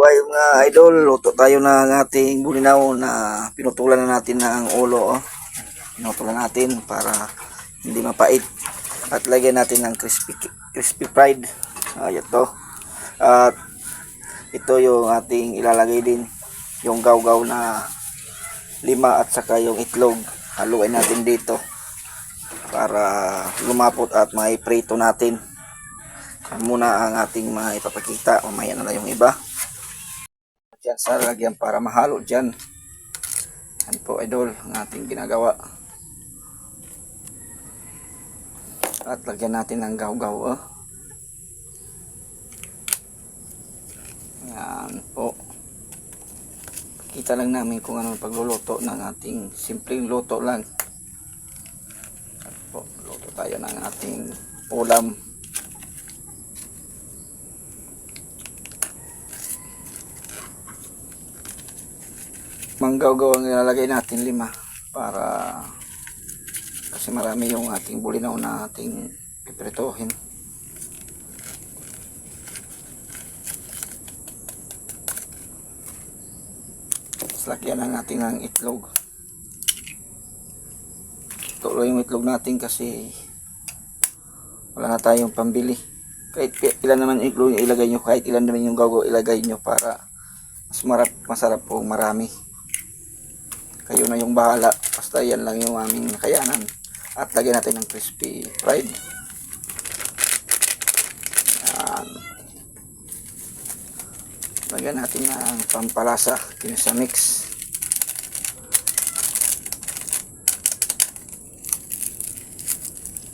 Buhay mga idol, luto tayo ng ating bulinaw na pinutulan na natin ng ulo. Pinutulan natin para hindi mapait. At lagyan natin ng crispy fried. Ito. At ito yung ating ilalagay din. Yung gawgaw na 5 at saka yung itlog. Haluin natin dito para lumapot at may prito natin. Muna ang ating maipapakita. Mamaya na lang yung iba. Diyan sa lagyan para mahalo dyan. Yan po idol ang ating ginagawa. At lagyan natin ng gawgaw. Yan po. Kita lang namin kung anong pagluluto ng ating simpleng luto lang. Yan po, luto tayo ng ating ulam. Manggawgaw ang ilalagay natin 5 para kasi marami yung ating bulinaw na ating pipritohin. Tapos lagyan ng ating ng itlog. Tuloy yung itlog natin kasi wala na tayong pambili. Kahit ilan naman itlog yung ilagay nyo, kahit ilan naman yung gawgaw ilagay nyo para masarap po marami. Kayo na yung bahala. Basta yan lang yung aming nakayanan. At lagyan natin ng crispy fried. Yan. Lagyan natin ng pampalasa. Kinsa mix.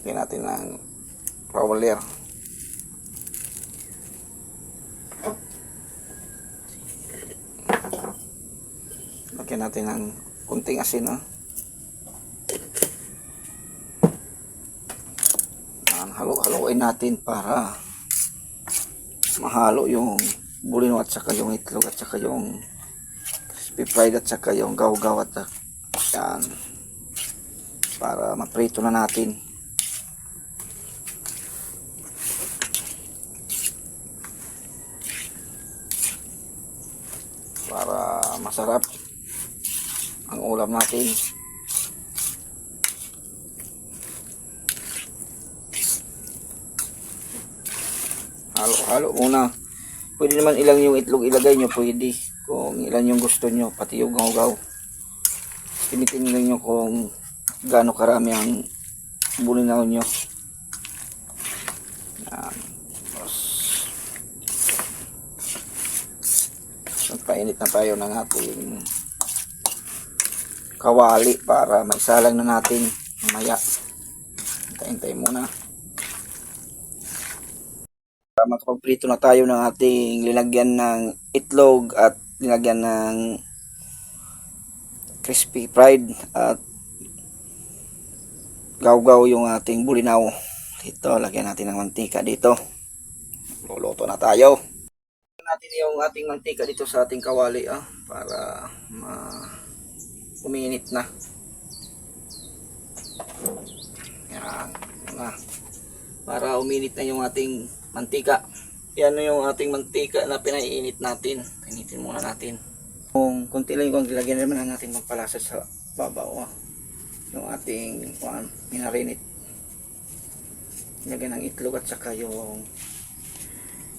Lagyan natin ng roller. Lagyan natin ng kunting asin. Halo-haloin natin para mahalo yung bulino at saka yung itlog at saka yung crispy fried at saka yung gawgaw at yan para maprito na natin. Para masarap ang ulam natin. Halo-halo muna. Pwede naman ilang yung itlog ilagay nyo, pwede. Kung ilan yung gusto nyo, pati yung gawgaw. Tinitin lang nyo kung gaano karami ang bulinaw nyo. Yan. Magpainit na tayo ng ating kawali para maisalang na natin mamaya. Hintay muna. Para makapagprito na tayo ng ating linagyan ng itlog at linagyan ng crispy fried at gawgaw yung ating bulinaw. Ito, lagyan natin ng mantika dito. Luluto na tayo. Lagyan natin yung ating mantika dito sa ating kawali para uminit na. Yan na. Para uminit na yung ating mantika. Yan yung ating mantika na pinaiinit natin. Painitin muna natin. Kung konti lang yung lagyan naman natin magpalasa sa babaw. Yung ating minarinit. Lagyan ng itlog at saka yung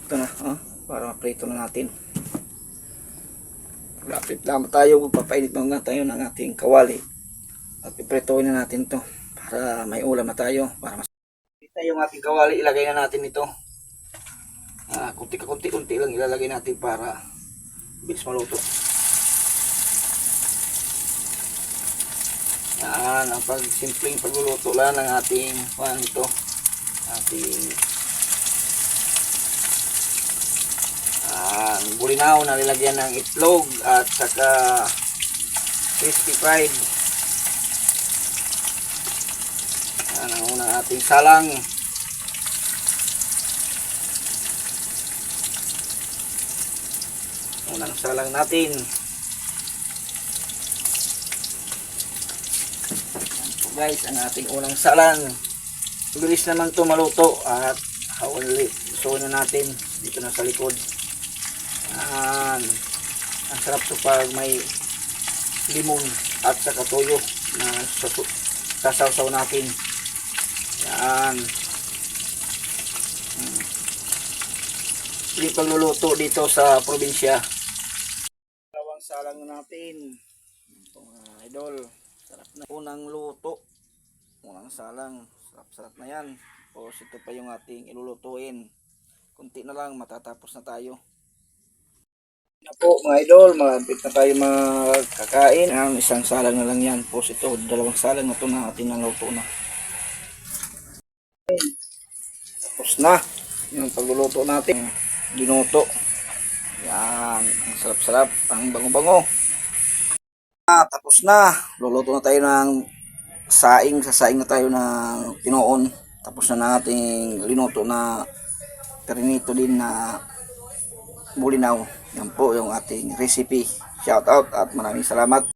ito na para maprito na natin. Lapit lang tayo, magpapainit muna tayo ng ating kawali at ipritohin na natin to para may ulam na tayo. Para mas yung ating kawali, ilagay na natin ito. Kunti lang ilalagay natin para bilis maluto. Yan ang simpleng pagluluto lang ng ating bulinaw na nilagyan ng itlog at saka crispy fried. Yan ang unang ating salang. Unang salang natin. Yan po guys ang ating unang salang. Bilis naman ito maluto at hawali. Gusto na natin dito na sa likod. Yan. Ang sarap to pag may limon at saka toyo na sasawsaw natin. Yan. Yung pagluluto dito sa probinsya. Dalawang salang natin. Ito mga idol. Sarap na. Unang luto. Unang salang. Sarap-sarap na yan. Tapos ito pa yung ating ilulutuin. Kunti na lang matatapos na tayo. Na po mga idol, malapit na tayo makakain. Yan, isang salang na lang yan. Tapos ito, dalawang salang na ito na ating naluto na. Tapos na. Yung pagluluto natin. Ginuto. Yan, ang sarap-sarap, ang bango-bango. Tapos na. Luluto na tayo ng saing. Sasaing na tayo ng tinoon. Tapos na nating linuto na perinito din na bulinaw. Yan po yung ating recipe. Shout out at maraming salamat.